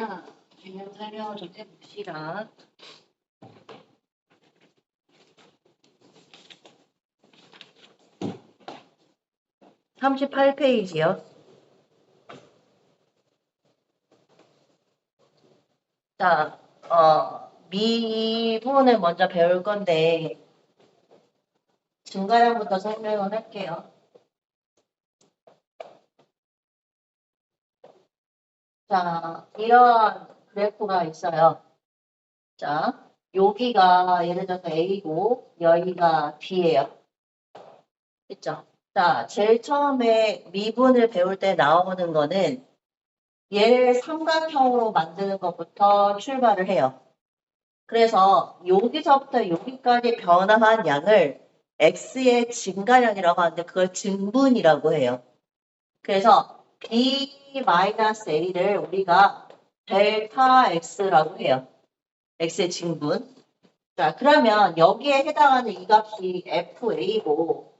자, 진행 설명을 좀 해봅시다. (38페이지요) 자, 미분을 먼저 배울 건데 증가량부터 설명을 할게요. 자, 이런 그래프가 있어요. 자, 여기가 예를 들어서 A고 여기가 B예요. 그쵸? 자, 제일 처음에 미분을 배울 때 나오는 거는 얘를 삼각형으로 만드는 것부터 출발을 해요. 그래서 여기서부터 여기까지 변화한 양을 x의 증가량이라고 하는데 그걸 증분이라고 해요. 그래서 b-a를 우리가 델타 x라고 해요. x의 증분. 자, 그러면 여기에 해당하는 이 값이 fa고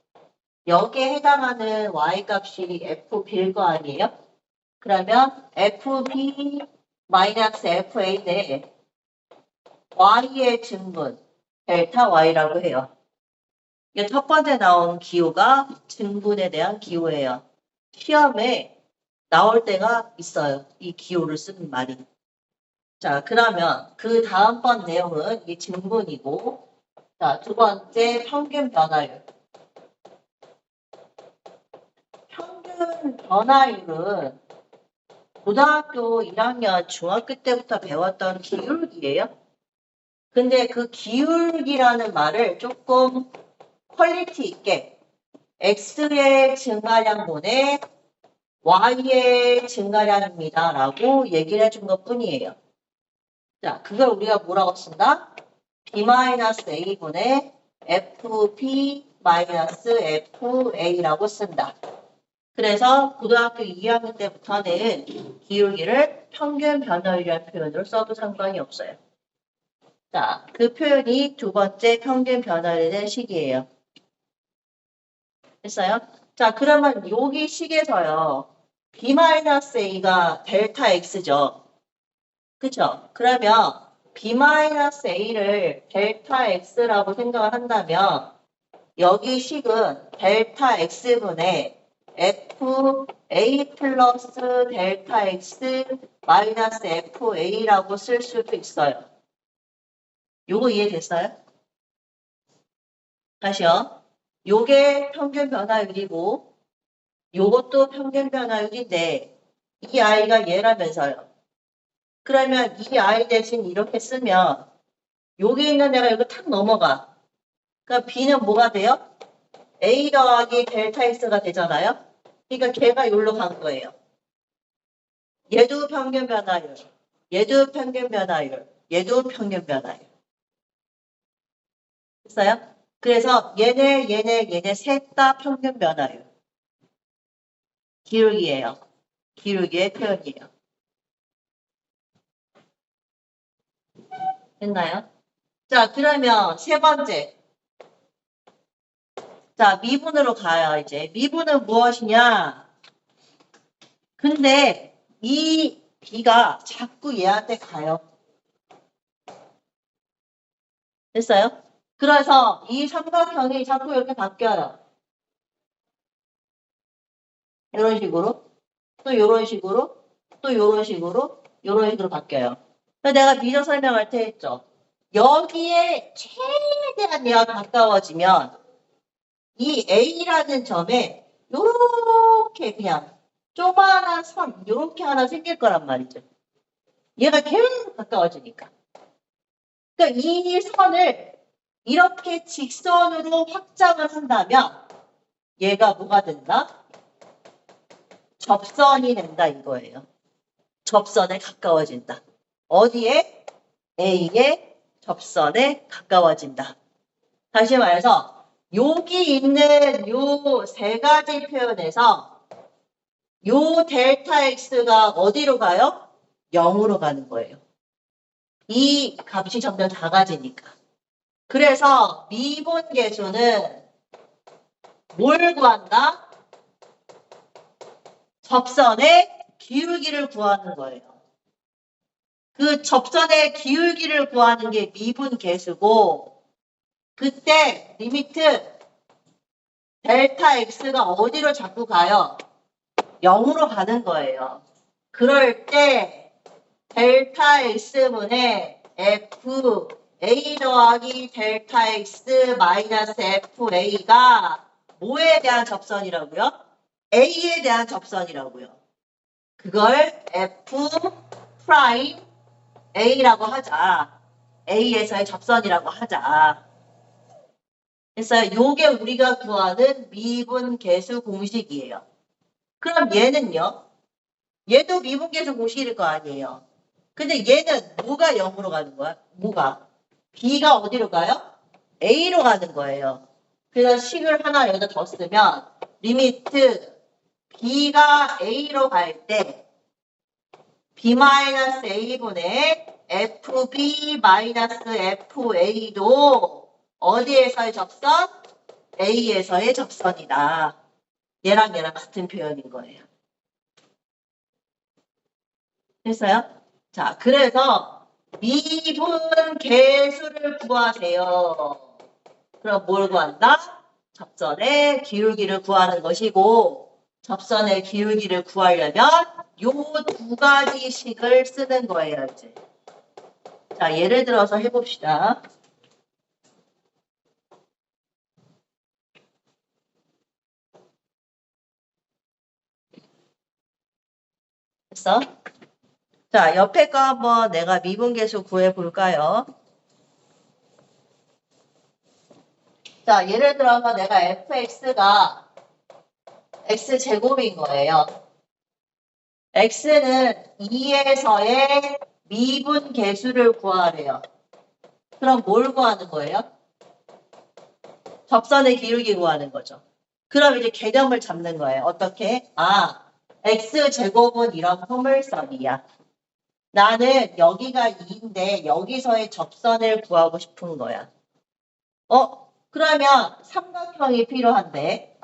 여기에 해당하는 y 값이 fb일 거 아니에요? 그러면 fb-fa인데 y의 증분, 델타 y라고 해요. 이게 첫 번째 나온 기호가 증분에 대한 기호예요. 시험에 나올 때가 있어요. 이 기호를 쓰는 말이. 자, 그러면 그 다음번 내용은 이 증분이고, 자, 두 번째 평균 변화율. 평균 변화율은 고등학교 1학년, 중학교 때부터 배웠던 기울기예요. 근데 그 기울기라는 말을 조금 퀄리티 있게 X의 증가량분의 Y의 증가량입니다. 라고 얘기를 해준 것 뿐이에요. 자, 그걸 우리가 뭐라고 쓴다? B-A분의 FP-FA라고 쓴다. 그래서 고등학교 2학년 때부터는 기울기를 평균 변화율이라는 표현으로 써도 상관이 없어요. 자, 그 표현이 두 번째 평균 변화율에 대한 식이에요. 됐어요? 자, 그러면 여기 식에서요. B-A가 델타 X죠. 그쵸? 그러면 B-A를 델타 X라고 생각을 한다면 여기 식은 델타 X분의 FA 플러스 델타 X 마이너스 FA라고 쓸 수도 있어요. 요거 이해됐어요? 다시요. 요게 평균 변화율이고 요것도 평균 변화율인데 이 아이가 얘라면서요. 그러면 이 아이 대신 이렇게 쓰면 여기 있는 애가 여기 탁 넘어가. 그러니까 B는 뭐가 돼요? A 더하기 델타 X가 되잖아요. 그러니까 걔가 여기로 간 거예요. 얘도 평균 변화율, 얘도 평균 변화율, 얘도 평균 변화율. 됐어요? 그래서 얘네 셋 다 평균 변화율. 기울기예요. 기울기의 표현이에요. 됐나요? 자, 그러면 세 번째. 자, 미분으로 가요, 이제. 미분은 무엇이냐? 근데 이 B가 자꾸 얘한테 가요. 됐어요? 그래서 이 삼각형이 자꾸 이렇게 바뀌어요. 이런 식으로, 또 이런 식으로, 또 이런 식으로, 이런 식으로 바뀌어요. 그래서 내가 미저 설명할 때 했죠. 여기에 최대한 얘가 가까워지면 이 A라는 점에 이렇게 그냥 조그마한 선 이렇게 하나 생길 거란 말이죠. 얘가 계속 가까워지니까. 그러니까 이 선을 이렇게 직선으로 확장을 한다면 얘가 뭐가 된다? 접선이 된다 이거예요. 접선에 가까워진다. 어디에? A의 접선에 가까워진다. 다시 말해서 여기 있는 요 세 가지 표현에서 요 델타 X가 어디로 가요? 0으로 가는 거예요. 이 값이 점점 작아지니까. 그래서 미분 계수는 뭘 구한다? 접선의 기울기를 구하는 거예요. 그 접선의 기울기를 구하는 게 미분 계수고 그때 리미트 델타 x가 어디로 자꾸 가요? 0으로 가는 거예요. 그럴 때 델타 x분의 f a 더하기 델타 x 마이너스 f a가 뭐에 대한 접선이라고요? a에 대한 접선이라고요. 그걸 f 프라임 a라고 하자. a에서의 접선이라고 하자. 그래서 요게 우리가 구하는 미분 계수 공식이에요. 그럼 얘는요? 얘도 미분 계수 공식일 거 아니에요. 근데 얘는 뭐가 0으로 가는 거야? 뭐가? b가 어디로 가요? a로 가는 거예요. 그래서 식을 하나 여기다 더 쓰면 리미트 b가 a로 갈 때 b-a분의 fb-fa도 어디에서의 접선? a에서의 접선이다. 얘랑 같은 표현인 거예요. 됐어요? 자, 그래서 미분 계수를 구하세요. 그럼 뭘 구한다? 접선의 기울기를 구하는 것이고 접선의 기울기를 구하려면 요 두 가지 식을 쓰는 거예요. 이제. 자, 예를 들어서 해봅시다. 됐어? 자, 옆에 거 한번 내가 미분계수 구해볼까요? 자, 예를 들어서 내가 fx가 x제곱인 거예요. x는 2에서의 미분계수를 구하래요. 그럼 뭘 구하는 거예요? 접선의 기울기 구하는 거죠. 그럼 이제 개념을 잡는 거예요. 어떻게? x제곱은 이런 포물선이야. 나는 여기가 2인데 여기서의 접선을 구하고 싶은 거야. 그러면 삼각형이 필요한데.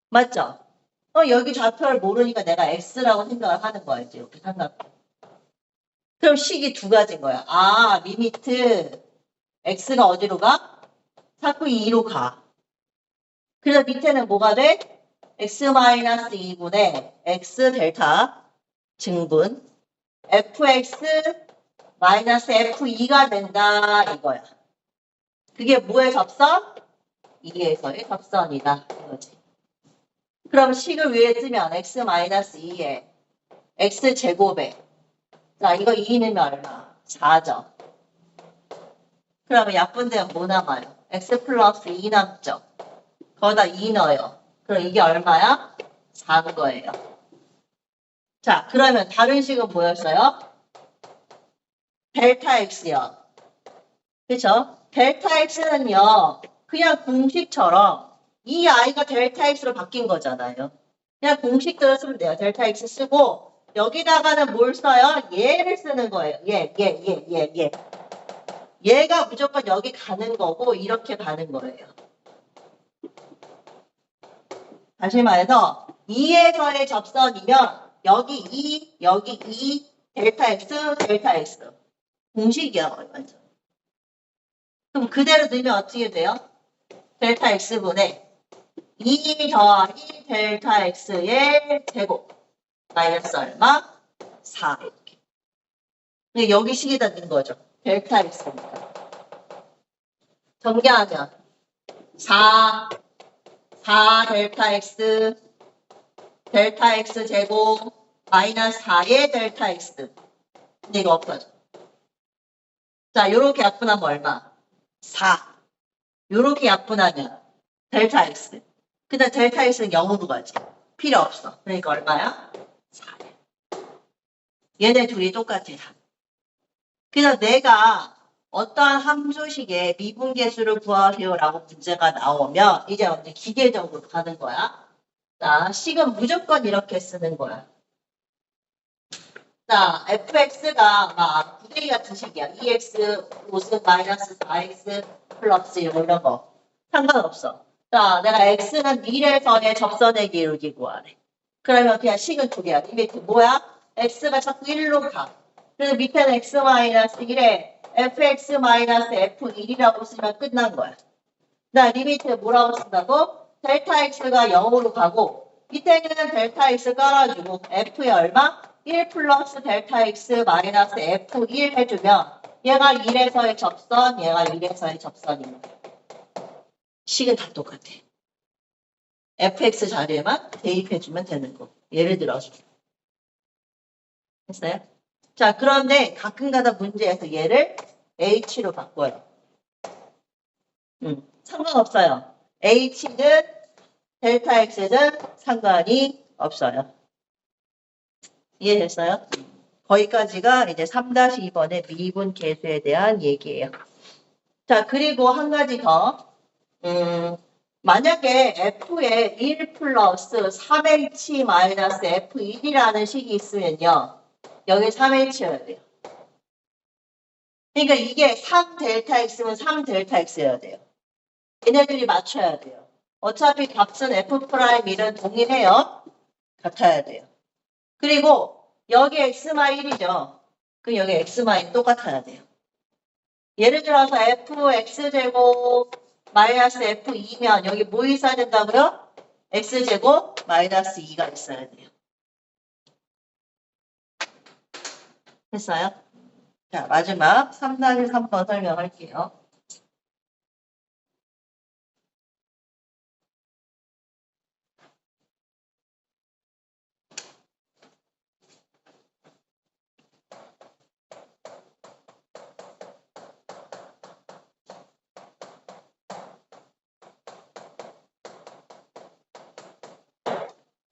맞죠? 여기 좌표를 모르니까 내가 x라고 생각을 하는 거야. 이제 여기 삼각형. 그럼 식이 두 가지인 거야. 리미트 x가 어디로 가? 자꾸 2로 가. 그래서 밑에는 뭐가 돼? x-2분의 x 델타 증분 fx 마이너스 f2가 된다 이거야. 그게 뭐의 접선? 2에서의 접선이다 이거지. 그럼 식을 위에 쓰면 x-2에 x제곱에 자 이거 2 넣으면 얼마? 4죠. 그러면 약분되면 뭐 남아요? x 플러스 2 남죠. 거기다 2 넣어요. 그럼 이게 얼마야? 4인 거예요. 자, 그러면 다른 식은 뭐였어요? 델타 x요. 그쵸? 델타 x는요, 그냥 공식처럼 이 i가 델타 x로 바뀐 거잖아요. 그냥 공식대로 쓰면 돼요. 델타 x 쓰고, 여기다가는 뭘 써요? 얘를 쓰는 거예요. 얘. 얘가 무조건 여기 가는 거고, 이렇게 가는 거예요. 다시 말해서 2에서의 접선이면 여기 2, 여기 2, 델타 x, 델타 x. 공식이야, 완전. 그럼 그대로 넣으면 어떻게 돼요? 델타 x분의 2 더하기 델타 x의 제곱 마이너스 얼마? 4 이렇게. 근데 여기 식에다 넣은 거죠. 델타 x니까. 정리하면 4 델타 x 제곱 마이너스 4의 델타 x. 근데 이거 없어져. 자, 요렇게 약분하면 얼마? 4. 요렇게 약분하면 델타 x. 근데 델타 x는 0으로 가지. 필요 없어. 그러니까 얼마야? 4. 얘네 둘이 똑같아. 그래서 내가 어떠한 함수식의 미분계수를 구하세요라고 문제가 나오면 이제 언제 기계적으로 가는 거야. 자, 식은 무조건 이렇게 쓰는 거야. 자, fx가 막 9대2 같은 식이야. 2x 옷은 마이너스 4x 플러스 이런 거. 상관없어. 자, 내가 x는 미래선의 접선의 기울기 구하래. 그러면 그냥 식은 두 개야. 리미트 뭐야? x가 자꾸 1로 가. 그래서 밑에는 x-1에 fx-f1이라고 쓰면 끝난 거야. 나 리미트 뭐라고 쓴다고? 델타 x가 0으로 가고 밑에는 델타 x 깔아주고 f에 얼마? 1 플러스 델타 x 마이너스 f1 해주면 얘가 1에서의 접선, 얘가 1에서의 접선입니다. 식은 다 똑같아. fx 자리에만 대입해주면 되는 거. 예를 들어서. 됐어요? 자, 그런데 가끔가다 문제에서 얘를 h로 바꿔요. 상관없어요. h는 델타 x는 상관이 없어요. 이해됐어요? 거기까지가 이제 3-2번의 미분 계수에 대한 얘기예요. 자, 그리고 한 가지 더. 만약에 f에 1 플러스 3h 마이너스 f1이라는 식이 있으면요. 여기 3h여야 돼요. 그러니까 이게 3델타 x면 3델타 x여야 돼요. 얘네들이 맞춰야 돼요. 어차피 값은 f'1은 동일해요. 같아야 돼요. 그리고 여기 x마1이죠. 그럼 여기 x마1 똑같아야 돼요. 예를 들어서 fx제곱 마이너스 f2면 여기 뭐 있어야 된다고요? x제곱 마이너스 2가 있어야 돼요. 됐어요? 자, 마지막 3-3번 설명할게요.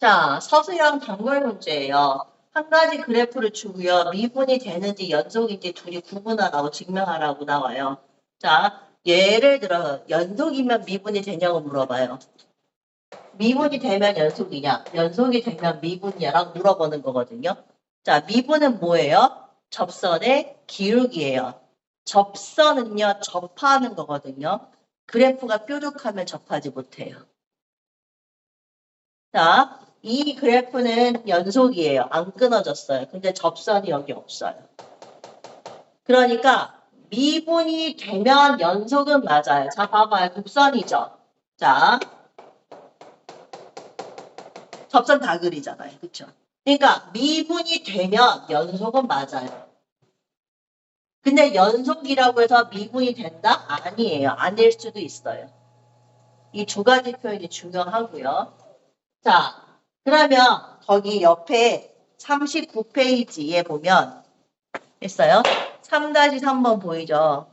자, 서술형 단골 문제예요. 한 가지 그래프를 주고요. 미분이 되는지 연속인지 둘이 구분하라고 증명하라고 나와요. 자, 예를 들어 연속이면 미분이 되냐고 물어봐요. 미분이 되면 연속이냐, 연속이 되면 미분이냐라고 물어보는 거거든요. 자, 미분은 뭐예요? 접선의 기울기예요. 접선은요, 접하는 거거든요. 그래프가 뾰족하면 접하지 못해요. 자, 이 그래프는 연속이에요. 안 끊어졌어요. 근데 접선이 여기 없어요. 그러니까 미분이 되면 연속은 맞아요. 자, 봐봐요. 곡선이죠. 자, 접선 다 그리잖아요. 그쵸? 그러니까 미분이 되면 연속은 맞아요. 근데 연속이라고 해서 미분이 된다? 아니에요. 아닐 수도 있어요. 이 두 가지 표현이 중요하고요. 자, 그러면 거기 옆에 39페이지에 보면 있어요. 3-3번 보이죠?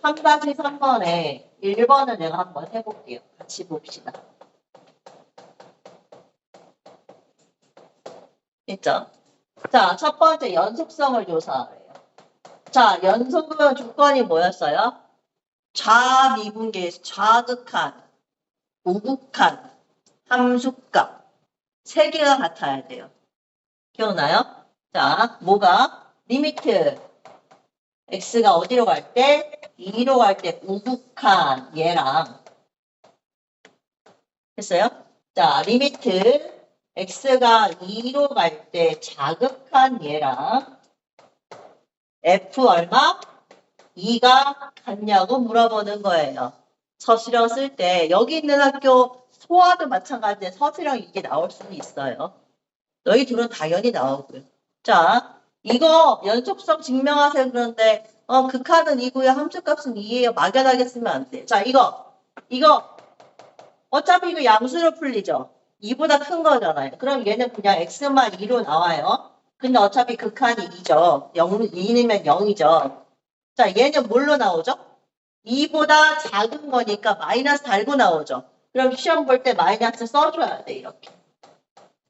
3-3번에 1번을 내가 한번 해볼게요. 같이 봅시다. 있죠? 자, 첫 번째 연속성을 조사해요. 자, 연속은 조건이 뭐였어요? 좌미분계에서 좌극한, 우극한, 함수값 세 개가 같아야 돼요. 기억나요? 자, 뭐가? 리미트 x가 어디로 갈 때? 2로 갈 때 우극한 얘랑 했어요? 자, 리미트 x가 2로 갈 때 자극한 얘랑 f 얼마? 2가 같냐고 물어보는 거예요. 서술형 쓸 때 여기 있는 학교 소아도 마찬가지인데 서술형 이게 나올 수는 있어요. 너희 둘은 당연히 나오고요. 자, 이거 연속성 증명하세요. 그런데 극한은 2고요. 함수값은 2예요. 막연하게 쓰면 안 돼. 자, 이거 어차피 이거 양수로 풀리죠. 2보다 큰 거잖아요. 그럼 얘는 그냥 x만 2로 나와요. 근데 어차피 극한이 2죠. 2이면 0이죠. 자, 얘는 뭘로 나오죠? 2보다 작은 거니까 마이너스 달고 나오죠. 그럼 시험 볼 때 마이너스 써줘야 돼, 이렇게.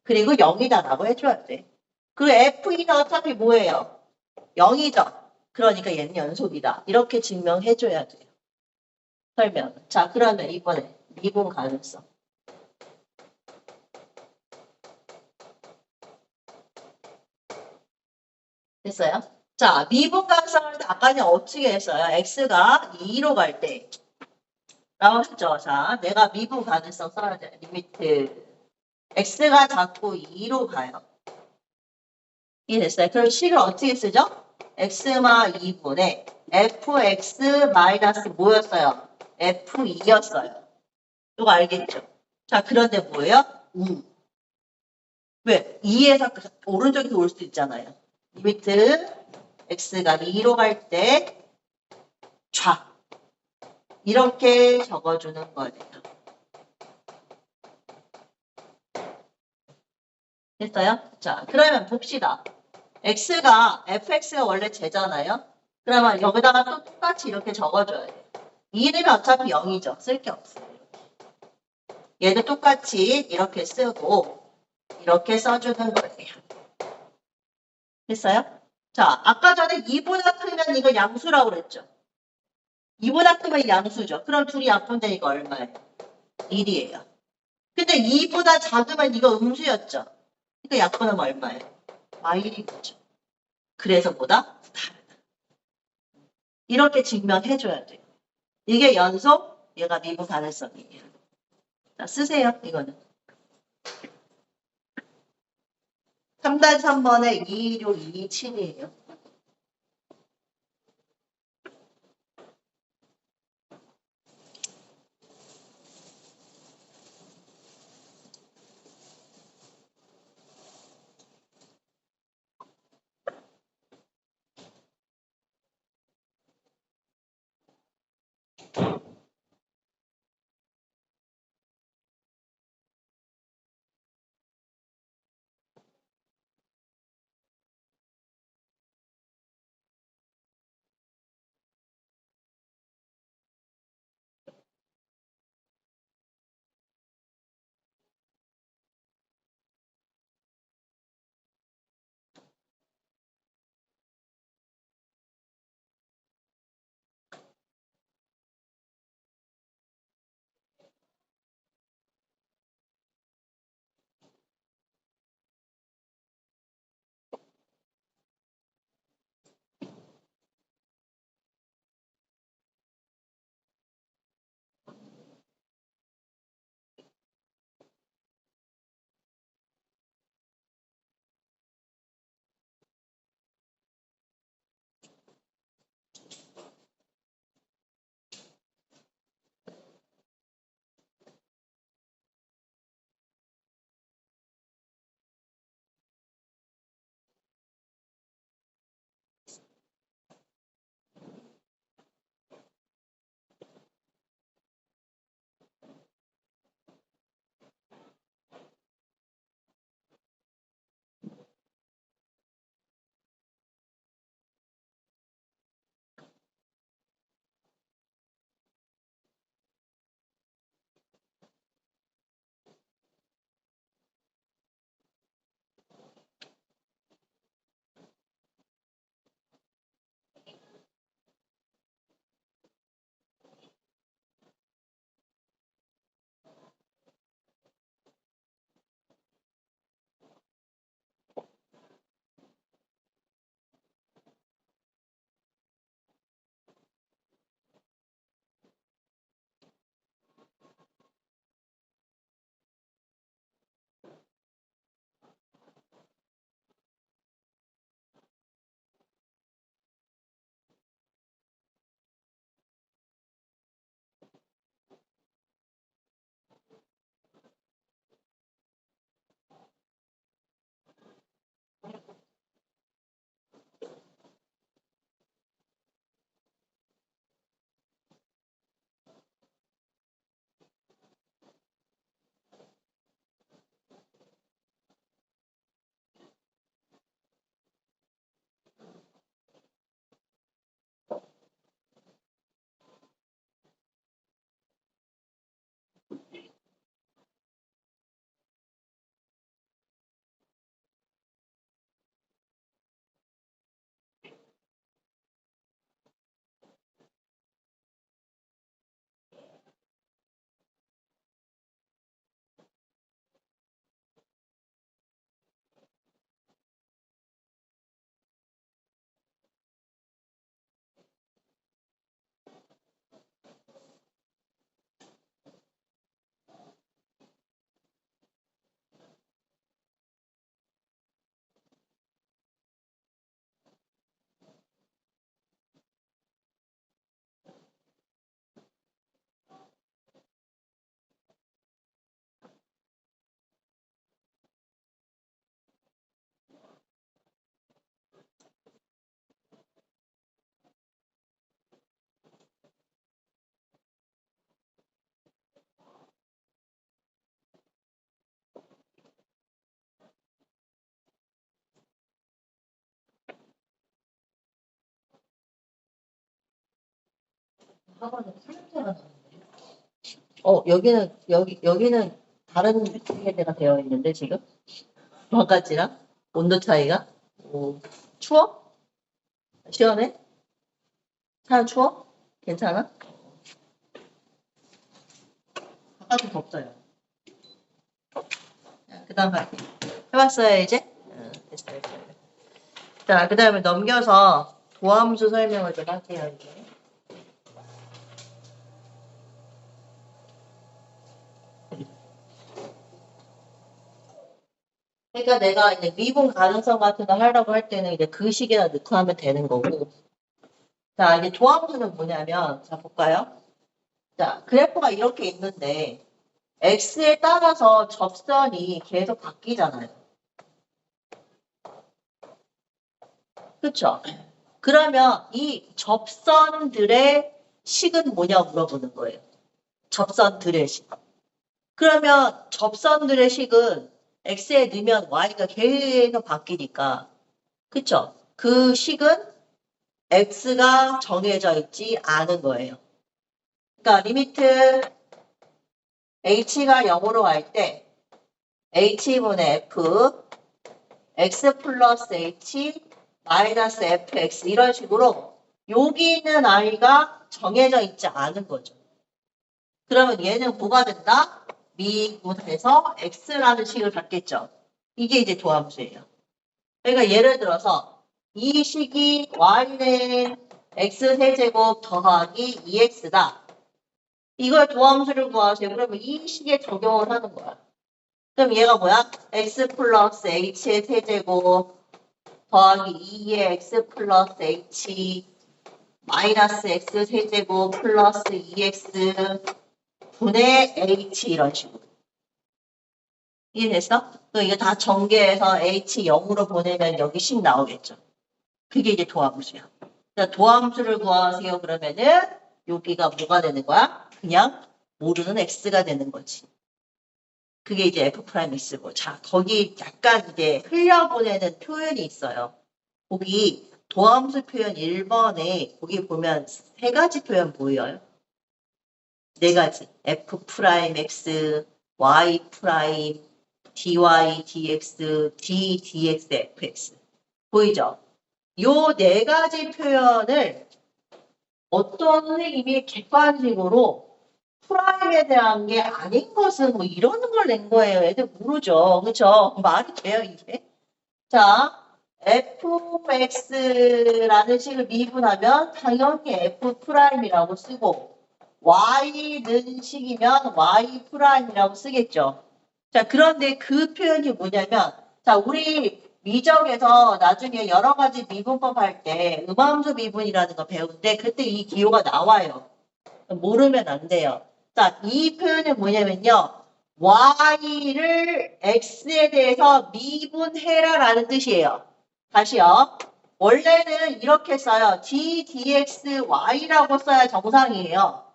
그리고 0이다라고 해줘야 돼. 그 F2는 어차피 뭐예요? 0이죠. 그러니까 얘는 연속이다. 이렇게 증명해줘야 돼요. 설명. 자, 그러면 이번에 미분 가능성. 됐어요? 자, 미분 가능성을 아까는 어떻게 했어요? x가 2로 갈 때. 라고 했죠. 자, 내가 미분 가능성 써야 돼. 리미트. x가 자꾸 2로 가요. 이해됐어요? 그럼 식을 어떻게 쓰죠? x마 2분의 fx 마이너스 뭐였어요? f2였어요. 이거 알겠죠? 자, 그런데 뭐예요? 왜? 2에서 오른쪽에서 올 수 있잖아요. 리미트 x가 2로 갈 때 좌. 이렇게 적어주는 거예요. 됐어요? 자, 그러면 봅시다. fx가 원래 제잖아요. 그러면 여기다가 또 똑같이 이렇게 적어줘야 돼요. 2는 어차피 0이죠. 쓸 게 없어요. 얘도 똑같이 이렇게 쓰고 이렇게 써주는 거예요. 됐어요? 자, 아까 전에 2보다 크면 이거 양수라고 그랬죠. 2보다 크면 양수죠. 그럼 둘이 약분되니까 얼마예요? 1이에요. 근데 2보다 작으면 이거 음수였죠. 그러니까 약분하면 얼마예요? 마일이겠죠. 그래서 보다 다르다. 이렇게 증명해줘야 돼요. 이게 연속, 얘가 미분 가능성이에요. 자, 쓰세요, 이거는. 3-3번에 21627이에요. 학원에 플랜트가 나왔는데. 여기는 다른 세대가 되어 있는데, 지금? 바깥이랑? 온도 차이가? 추워? 시원해? 차 추워? 괜찮아? 바깥은 덥어요. 그 다음 할게. 해봤어요, 이제? 됐어요. 자, 그 다음에 넘겨서 도함수 설명을 좀 할게요, 이제. 그러니까 내가 이제 미분 가능성 같은 거 하려고 할 때는 이제 그 식에다 넣고 하면 되는 거고. 자, 이제 도함수는 뭐냐면, 자, 볼까요? 자, 그래프가 이렇게 있는데, x에 따라서 접선이 계속 바뀌잖아요. 그쵸? 그러면 이 접선들의 식은 뭐냐 물어보는 거예요. 접선들의 식. 그러면 접선들의 식은 x에 넣으면 y가 계속 바뀌니까. 그쵸? 그 식은 x가 정해져 있지 않은 거예요. 그러니까 리미트 h가 0으로 갈 때 h분의 f x 플러스 h 마이너스 fx 이런 식으로 여기 있는 i가 정해져 있지 않은 거죠. 그러면 얘는 뭐가 된다? 미분해서 x라는 식을 갖겠죠. 이게 이제 도함수예요. 그러니까 예를 들어서 이 식이 y는 x세제곱 더하기 2x다. 이걸 도함수를 구하세요. 그러면 이 식에 적용을 하는 거야. 그럼 얘가 뭐야? x 플러스 h의 세제곱 더하기 2의 x 플러스 h 마이너스 x 세제곱 플러스 2x 분의 h 이런 식으로. 이해됐어? 그럼 이거 다 전개해서 h 0으로 보내면 여기 식 나오겠죠. 그게 이제 도함수야. 그러니까 도함수를 구하세요. 그러면은 여기가 뭐가 되는 거야? 그냥 모르는 x가 되는 거지. 그게 이제 f'x고. 자, 거기 약간 이제 흘려보내는 표현이 있어요. 거기 도함수 표현 1번에 거기 보면 세 가지 표현 보여요. 네 가지. f'x, y', dy, dx, d, dx, fx. 보이죠? 요 네 가지 표현을 어떤 선생님이 객관식으로 프라임에 대한 게 아닌 것은 뭐 이런 걸 낸 거예요. 애들 모르죠. 그쵸? 말이 돼요, 이게? 자, fx라는 식을 미분하면 당연히 f'이라고 쓰고 y는 식이면 y'이라고 쓰겠죠. 자, 그런데 그 표현이 뭐냐면 자, 우리 미적에서 나중에 여러 가지 미분법 할 때 음함수 미분이라는 거 배우는데 그때 이 기호가 나와요. 모르면 안 돼요. 자, 이 표현은 뭐냐면요. y를 x에 대해서 미분해라라는 뜻이에요. 다시요. 원래는 이렇게 써요. d, dx, y라고 써야 정상이에요.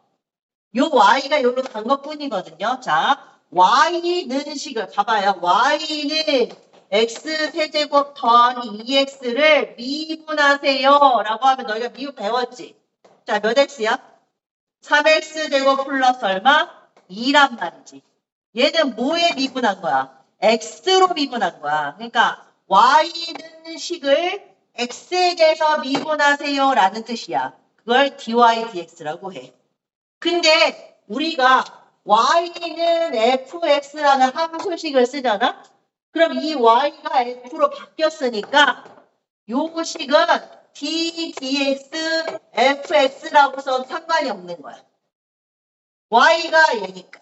요 y가 여기로 간 것뿐이거든요. 자, y는 식을 봐봐요. y는 x 세제곱 더하기 2x를 미분하세요. 라고 하면 너희가 미분 배웠지? 자, 몇 x야? 3x 제곱 플러스 얼마? 2란 말이지. 얘는 뭐에 미분한 거야? x로 미분한 거야. 그러니까 y는 식을 x에 대해서 미분하세요 라는 뜻이야. 그걸 dy dx라고 해. 근데 우리가 y는 fx라는 함수식을 쓰잖아? 그럼 이 y가 f로 바뀌었으니까 요 식은 d, dx, fx라고 써도 상관이 없는 거야. y가 얘니까.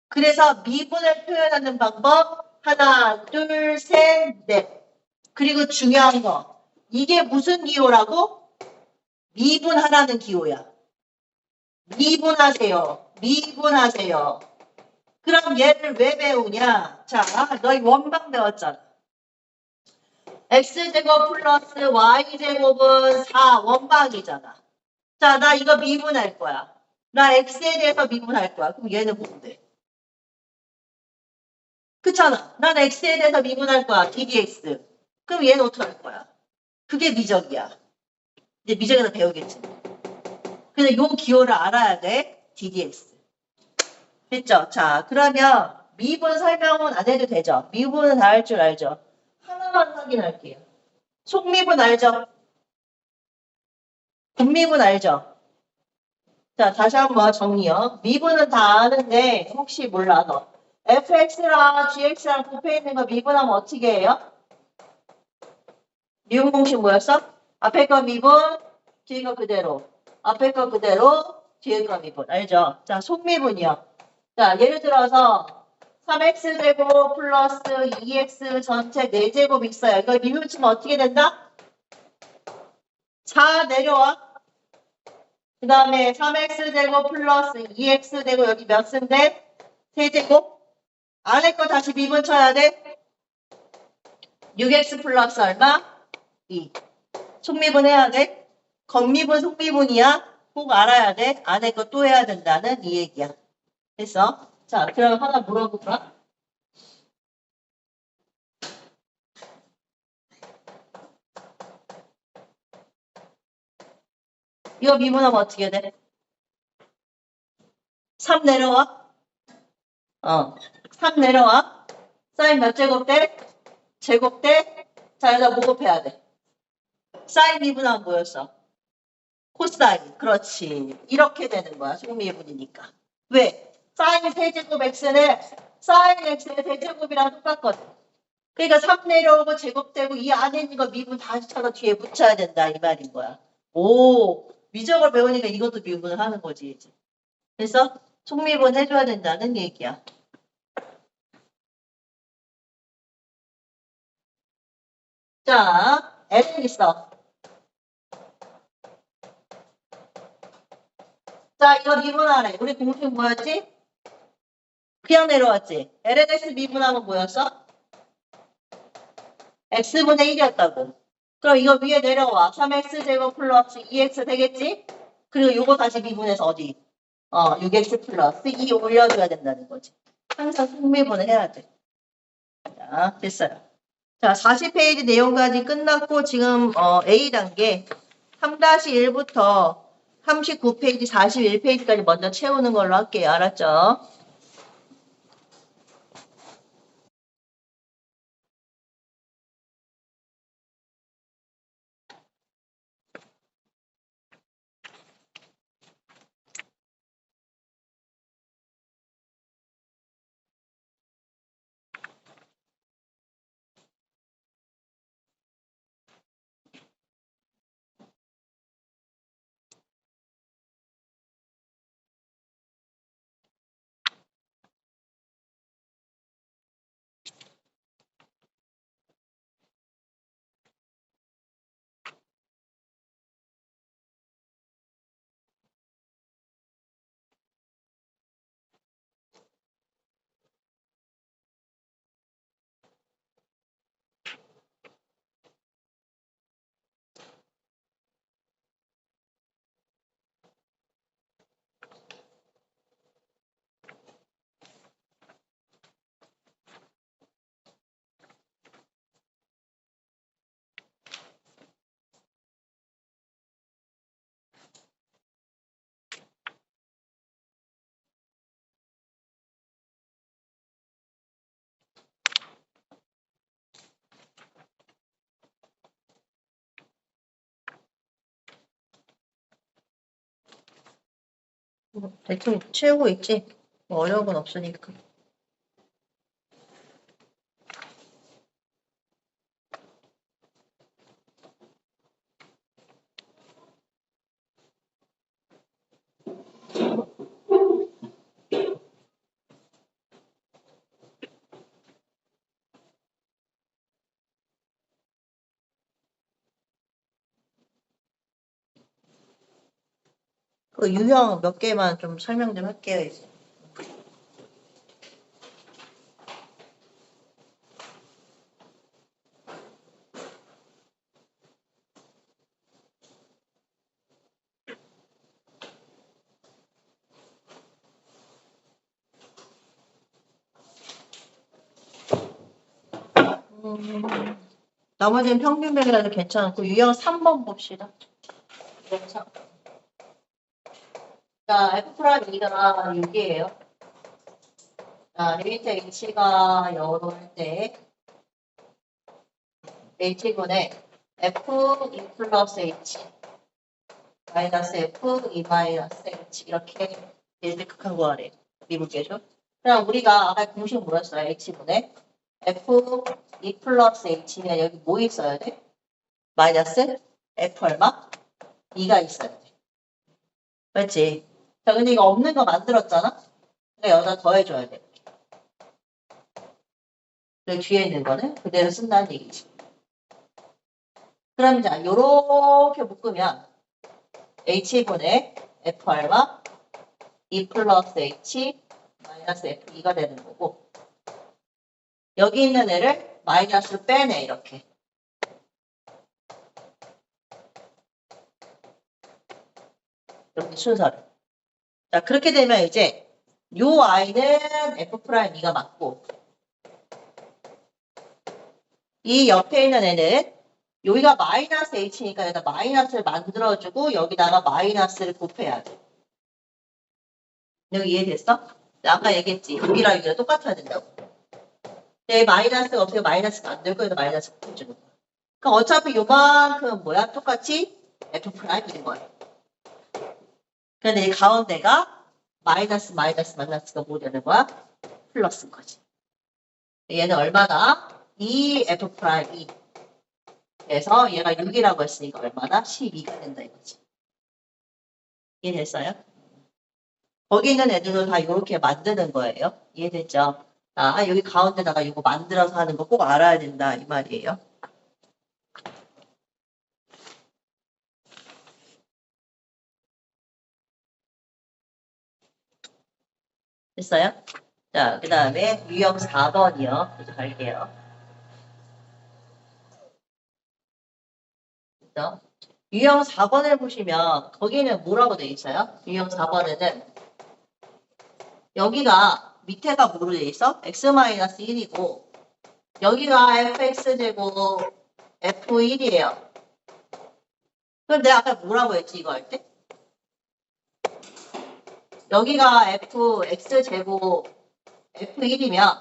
그래서 미분을 표현하는 방법 하나, 둘, 셋, 넷. 그리고 중요한 거. 이게 무슨 기호라고? 미분하라는 기호야. 미분하세요. 미분하세요. 그럼 얘를 왜 배우냐? 자, 너희 원방 배웠잖아. x제곱 플러스 y제곱은 4 원방이잖아. 자, 나 이거 미분할 거야. 나 x에 대해서 미분할 거야. 그럼 얘는 뭔데? 그렇잖아. 난 x에 대해서 미분할 거야. ddx. 그럼 얘는 어떻게 할 거야? 그게 미적이야. 이제 미적에서 배우겠지. 그래서 요 기호를 알아야 돼. DDX. 됐죠? 자, 그러면 미분 설명은 안 해도 되죠? 미분은 다 할 줄 알죠? 하나만 확인할게요. 속미분 알죠? 분미분 알죠? 자, 다시 한번 정리요. 미분은 다 아는데 혹시 몰라서 fx랑 gx랑 곱해 있는 거 미분하면 어떻게 해요? 미분 공식 뭐였어? 앞에 거 미분, 뒤에 거 그대로. 앞에 거 그대로, 뒤에 거 미분. 알죠? 자, 속미분이요. 자, 예를 들어서 3x제곱 플러스 2x 전체 4제곱 있어요. 이거 미분 치면 어떻게 된다? 4 내려와. 그 다음에 3x제곱 플러스 2x 되고 여기 몇 승대? 3제곱. 안에 거 다시 미분 쳐야 돼. 6x 플러스 얼마? 2. 속미분 해야 돼. 겉미분, 속미분이야. 꼭 알아야 돼. 안에 거 또 해야 된다는 이 얘기야. 됐어? 자, 그럼 하나 물어볼까? 이거 미분하면 어떻게 돼? 3 내려와. 3 내려와. 사인 몇 제곱 돼? 제곱 돼? 자, 여기다 뭐 곱해야 돼? 사인 미분하면 뭐였어? 코사인. 그렇지. 이렇게 되는 거야. 속미분이니까. 왜? 사인 세제곱 x는 사인 x의 세제곱이랑 똑같거든. 그러니까 3 내려오고 제곱되고 이 안에 있는 거 미분 다시 쳐서 뒤에 붙여야 된다. 이 말인 거야. 오, 미적을 배우니까 이것도 미분을 하는 거지. 이제. 그래서 속미분 해줘야 된다는 얘기야. 자, L은 있어. 자, 이거 미분하래. 우리 공식 뭐였지? 그냥 내려왔지? LNS 미분하면 뭐였어? x분의 1이었다고. 그럼 이거 위에 내려와. 3x제곱 플러스 2x 되겠지? 그리고 요거 다시 미분해서 어디? 6x 플러스 2 올려줘야 된다는 거지. 항상 속미분을 해야 돼. 자, 됐어요. 자, 40페이지 내용까지 끝났고 지금 A단계 3-1부터 39페이지, 41페이지까지 먼저 채우는 걸로 할게요. 알았죠? 대충 채우고 있지? 뭐 어려운 건 없으니까. 그 유형 몇 개만 좀 설명 좀 할게요, 이제. 나머지는 평균별이라도 괜찮고 유형 3번 봅시다. 유형 3. 자, F'2가 6이에요. 자, 리미트 h가 0일 때 h분의 f2 플러스 h 마이너스 f2 마이너스 h 이렇게 일직극한 거래. 미분계죠. 그럼 우리가 아까 공식 뭐였어요? h분의 f2 플러스 h면 여기 뭐 있어야 돼? 마이너스 f 얼마? 2가 있어야 돼. 맞지? 자, 근데 이거 없는 거 만들었잖아? 그러니까 여기다 더해줘야 돼. 그 뒤에 있는 거는 그대로 쓴다는 얘기지. 그럼 자, 요렇게 묶으면 h분의 f 얼마? 2 플러스 h 마이너스 f2가 되는 거고 여기 있는 애를 마이너스 빼내 이렇게. 이렇게 순서를. 자, 그렇게 되면 이제 요 i는 f'2가 맞고 이 옆에 있는 애는 여기가 마이너스 h니까 여기다 마이너스를 만들어주고 여기다가 마이너스를 곱해야 돼. 여기 이해됐어? 아까 얘기했지. 여기랑 여기랑 똑같아야 된다고. 내 마이너스가 없으니까 마이너스 만들 거에도 마이너스 곱해주는 거야. 그럼 어차피 요만큼 뭐야? 똑같이 F'인 거야. 근데 이 가운데가 마이너스 마이너스가 뭐 되는 거야? 플러스인 거지. 얘는 얼마나? 2F'E. 그래서 얘가 6이라고 했으니까 얼마나? 12가 된다 이거지. 이해됐어요? 거기 있는 애들도 다 이렇게 만드는 거예요. 이해됐죠? 아, 여기 가운데다가 이거 만들어서 하는 거 꼭 알아야 된다 이 말이에요. 됐어요? 자, 그 다음에 유형 4번이요. 이제 갈게요. 그죠? 유형 4번을 보시면 거기는 뭐라고 되어 있어요? 유형 4번에는 여기가 밑에가 뭐로 되어 있어? x-1이고 여기가 fx제곱 f1이에요. 그럼 내가 아까 뭐라고 했지 이거 할 때? 여기가 fx제곱 f1이면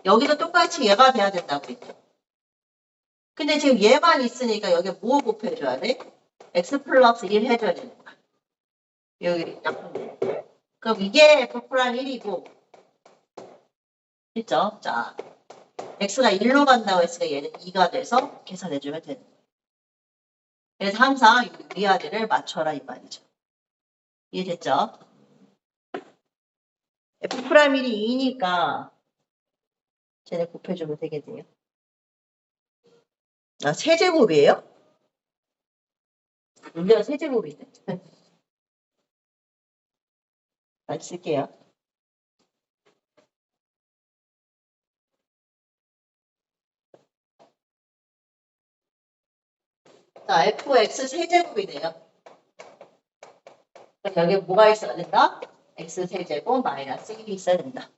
여기도 똑같이 얘가 돼야 된다고 했죠. 근데 지금 얘만 있으니까 여기 뭐 곱해줘야 돼? x 플러스 1 해줘야 되는 거야. 여기 약분. 그럼 이게 f'1이고 됐죠? 자, x가 1로 간다고 했으니까 얘는 2가 돼서 계산해주면 되는 거예요. 그래서 항상 위아래를 맞춰라 이 말이죠. 이해됐죠? f'1이 2니까 쟤네 곱해주면 되겠네요. 아, 세제곱이에요? 문제가 세제곱인데. 다시 쓸게요. 자, fx 세제곱이네요. 그럼 여기 뭐가 있어야 된다? x 세제곱 마이너스 1이 있어야 된다.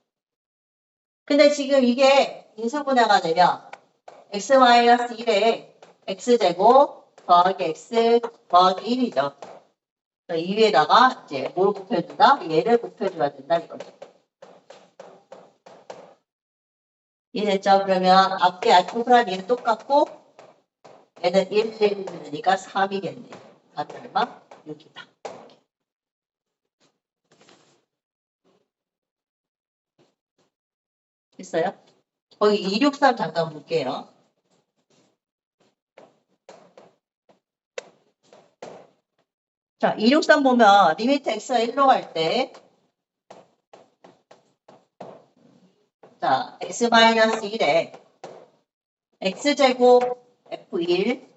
근데 지금 이게 인수분해가 되면 x 마이너스 1에 x제곱 더하기 x 더하기 1이죠. 이 위에다가 이제 뭘 곱해준다? 얘를 곱해줘야 된다 이거죠. 이해됐죠? 그러면 앞에 F'랑 얘는 똑같고 얘는 1이니까 3이겠네. 답이 얼마? 6이다. 됐어요? 거기 263 잠깐 볼게요. 자, 263 보면 리미트 x가 1로 갈 때 자, x-1에 x제곱 f1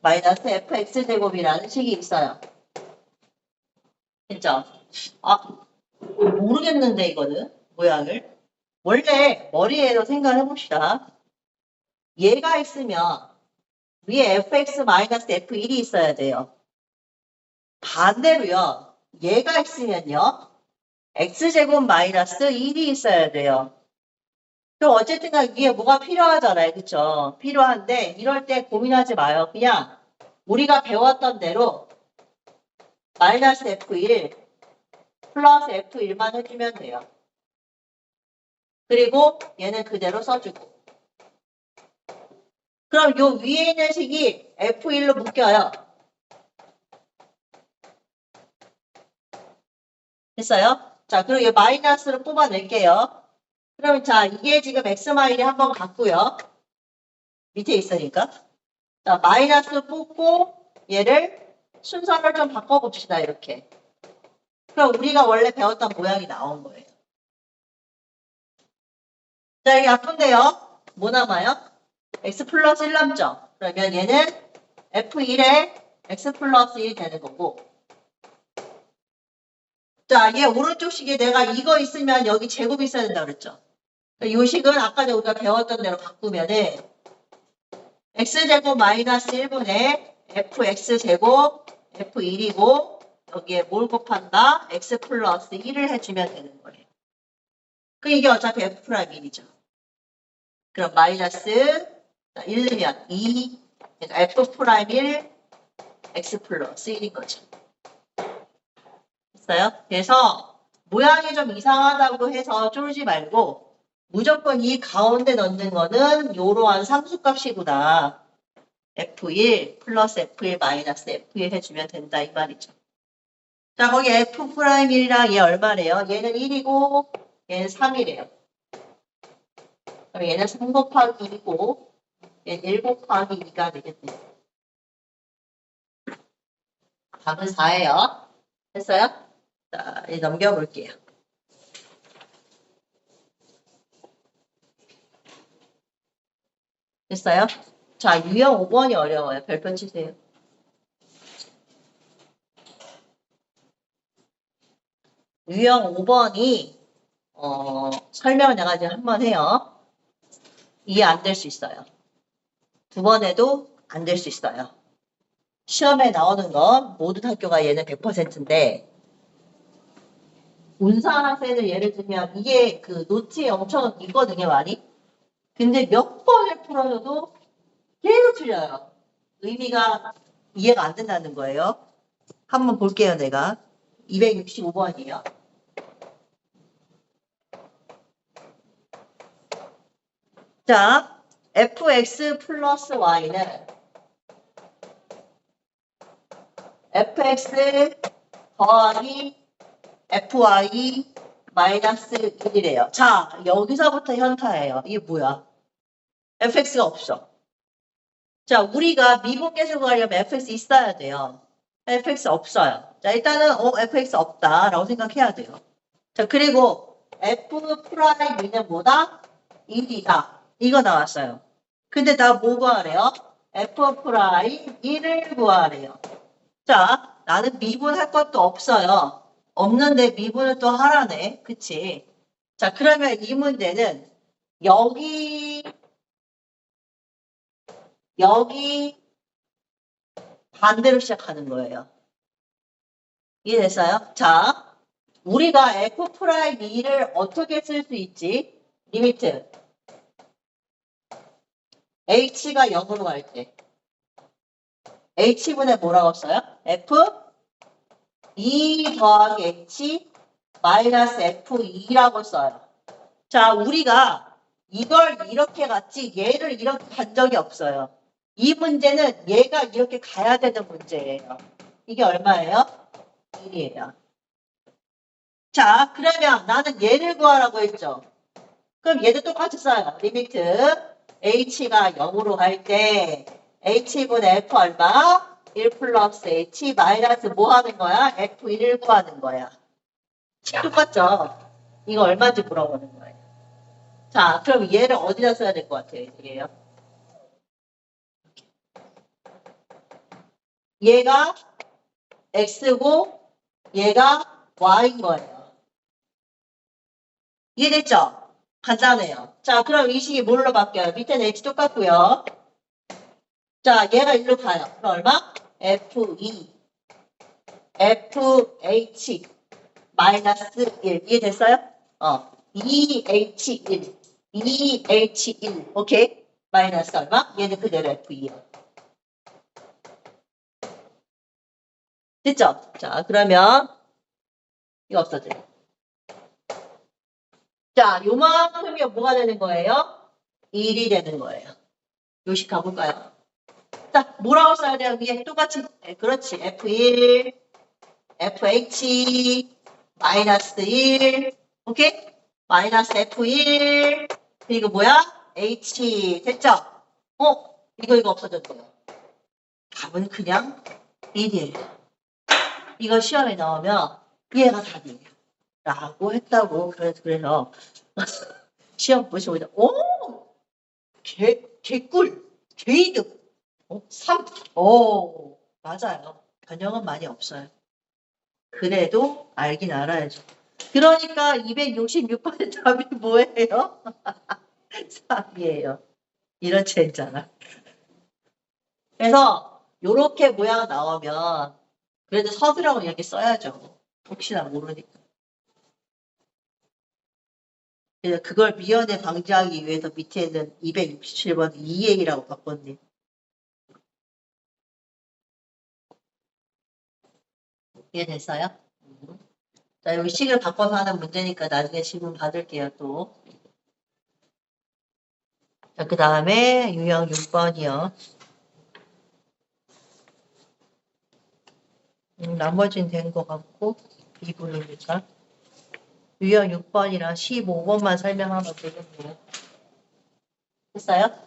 마이너스 fx제곱이라는 식이 있어요. 됐죠? 아, 모르겠는데 이거는 모양을. 원래 머리에도 생각을 해봅시다. 얘가 있으면 위에 fx-f1이 있어야 돼요. 반대로요. 얘가 있으면요. x제곱 마이너스 1이 있어야 돼요. 그럼 어쨌든 위에 뭐가 필요하잖아요. 그쵸? 필요한데 이럴 때 고민하지 마요. 그냥 우리가 배웠던 대로 마이너스 f1 플러스 F1만 해주면 돼요. 그리고 얘는 그대로 써주고. 그럼 요 위에 있는 식이 F1로 묶여요. 됐어요? 자, 그리고 이 마이너스를 뽑아낼게요. 그럼 자, 이게 지금 X-를 한번 갖고요. 밑에 있으니까. 자, 마이너스 뽑고 얘를 순서를 좀 바꿔봅시다. 이렇게. 그럼 우리가 원래 배웠던 모양이 나온 거예요. 자, 여기 아픈데요. 뭐 남아요? X 플러스 1 남죠? 그러면 얘는 F1에 X 플러스 1 되는 거고. 자, 얘 오른쪽 식에 내가 이거 있으면 여기 제곱이 있어야 된다 그랬죠? 이 식은 아까 우리가 배웠던 대로 바꾸면은 x제곱 마이너스 1분의 fx제곱 f1이고 여기에 뭘 곱한다? x 플러스 1을 해주면 되는 거예요. 그 이게 어차피 f'1이죠. 그럼 마이너스 1 넣으면 2 f'1 x 플러스 1인 거죠. 됐어요? 그래서 모양이 좀 이상하다고 해서 쫄지 말고 무조건 이 가운데 넣는 거는 요러한 상수값이구나. F1 플러스 F1 마이너스 F1 해주면 된다 이 말이죠. 자, 거기 F'1이랑 얘 얼마래요? 얘는 1이고 얘는 3이래요. 그럼 얘는 3 곱하기 2고 얘는 1 곱하기 2가 되겠네요. 답은 4예요. 됐어요? 자, 이제 넘겨볼게요. 됐어요? 자, 유형 5번이 어려워요. 별표 치세요. 유형 5번이 설명을 내가 이제 한번 해요. 이해 안 될 수 있어요. 두 번 해도 안 될 수 있어요. 시험에 나오는 건 모든 학교가 얘는 100%인데 운산학생들 예를 들면 이게 그 노트에 엄청 있거든요, 많이. 근데 몇 번을 풀어줘도 계속 틀려요. 의미가 이해가 안 된다는 거예요. 한번 볼게요, 내가. 265번이에요. 자, fx 플러스 y는 fx 더하기 fy 마이너스 1이래요. 자, 여기서부터 현타예요. 이게 뭐야? fx가 없어. 자, 우리가 미분계수 구하려면 fx 있어야 돼요. fx 없어요. 자, 일단은 fx 없다라고 생각해야 돼요. 자, 그리고 f 프라임은 뭐다? 1이다. 이거 나왔어요. 근데 나 뭐 구하래요? f 프라임 1을 구하래요. 자, 나는 미분할 것도 없어요. 없는데 미분을 또 하라네. 그치? 자, 그러면 이 문제는 여기 반대로 시작하는 거예요. 이해됐어요? 자, 우리가 f'2를 어떻게 쓸 수 있지? 리미트. h가 0으로 갈 때. h분의 뭐라고 써요? f 2 더하기 h 마이너스 f2라고 써요. 자, 우리가 이걸 이렇게 갔지 얘를 이렇게 간 적이 없어요. 이 문제는 얘가 이렇게 가야 되는 문제예요. 이게 얼마예요? 1이에요. 자, 그러면 나는 얘를 구하라고 했죠. 그럼 얘도 똑같이 써요. 리미트 h가 0으로 갈 때 h분의 f 얼마? 1 플러스 h 마이너스 뭐 하는 거야? f1을 구하는 거야. 똑같죠? 이거 얼마인지 물어보는 거예요. 자, 그럼 얘를 어디다 써야 될 것 같아요? 얘요. 얘가 x고 얘가 y인 거예요. 이해됐죠? 간단해요. 자, 그럼 이 식이 뭘로 바뀌어요? 밑에는 h 똑같고요. 자, 얘가 일로 가요. 그럼 얼마? f2 fh 마이너스 1 이해됐어요? 2h1 2h1 오케이? 마이너스 얼마? 얘는 그대로 f2요. 됐죠? 자, 그러면 이거 없어져요. 자, 요만큼이 뭐가 되는 거예요? 1이 되는 거예요. 요식 가볼까요? 자, 뭐라고 써야 돼요? 위에 똑같이. 네, 그렇지. F1, FH, 마이너스 1, 오케이? 마이너스 F1, 그리고 뭐야? H, 됐죠? 이거 없어졌대요. 답은 그냥 1이에요. 이거 시험에 나오면 얘가 답이에요. 라고 했다고. 그래서 시험 보시고, 개꿀, 개이득, 3, 맞아요. 변형은 많이 없어요. 그래도 알긴 알아야죠. 그러니까 266번의 답이 뭐예요? 3이에요. 이런 체잖아. 그래서 요렇게 모양 나오면 그래도 서술하고 이렇게 써야죠. 혹시나 모르니까. 그래서 그걸 미연에 방지하기 위해서 밑에 있는 267번 2A라고 바꿨네. 이해됐어요? 자, 여기 식을 바꿔서 하는 문제니까 나중에 질문 받을게요, 또. 자, 그 다음에 유형 6번이요. 나머지는 된 것 같고, 2분이니까. 유형 6번이랑 15번만 설명하면 되겠네요. 됐어요?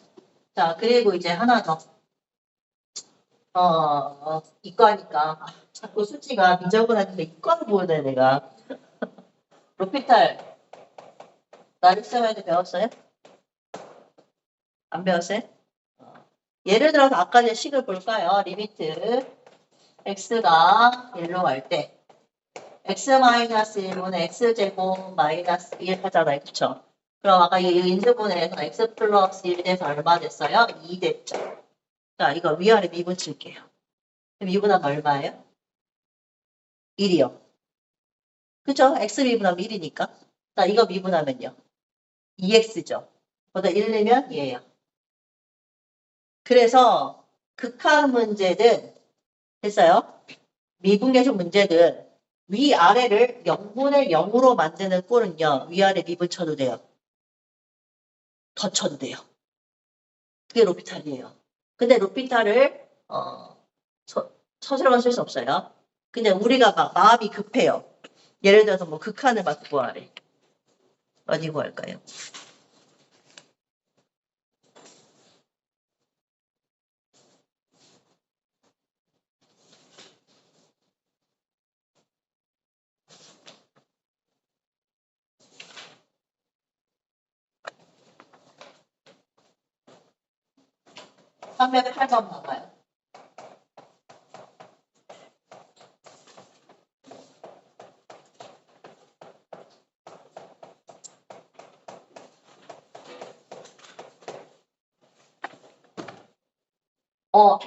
자, 그리고 이제 하나 더. 이과니까. 자꾸 수치가 미적분하니까 이과를 보여야 내가. 로피탈, 나릭스마이드 배웠어요? 안 배웠어요? 예를 들어서 아까 전 식을 볼까요? 리미트 x가 1로 갈 때 x-1은 x제곱 마이너스 1 하잖아요. 그쵸? 그럼 아까 이 인수분해에서 x 플러스 1 돼서 얼마 됐어요? 2 됐죠. 자, 이거 위아래 미분 칠게요. 미분하면 얼마예요? 1이요. 그쵸? x 미분하면 1이니까. 자, 이거 미분하면요. 2x죠. 거기다 1 내면 얘예요. 그래서 극한 문제든 됐어요? 미분계수 문제든 위아래를 0분의 0으로 만드는 꼴은요. 위아래 미분 쳐도 돼요. 더 쳐도 돼요. 그게 로피탈이에요. 근데 로피탈을 서술로만 쓸 수 없어요. 근데 우리가 막 마음이 급해요. 예를 들어서 뭐 극한을 막 구하래. 어디 구할까요? 삼 308번 봐봐요.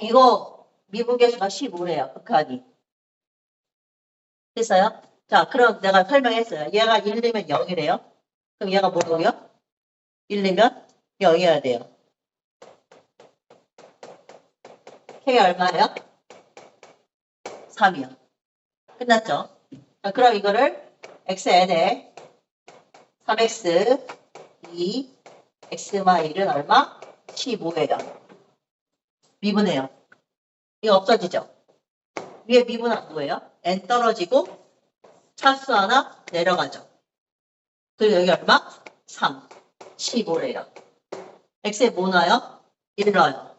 이거 미분계수가 15래요. 극한이. 됐어요? 자, 그럼 내가 설명했어요. 얘가 1이면 0이래요. 그럼 얘가 뭐라고요? 1이면 0이어야 돼요. K가 얼마예요? 3이요. 끝났죠? 자, 그럼 이거를 xn에 3x 2 x마일은 얼마? 15예요. 미분해요. 이거 없어지죠? 위에 미분한 뭐예요? n 떨어지고 차수 하나 내려가죠. 그리고 여기 얼마? 3. 15래요. x에 뭐 넣어요? 1 넣어요.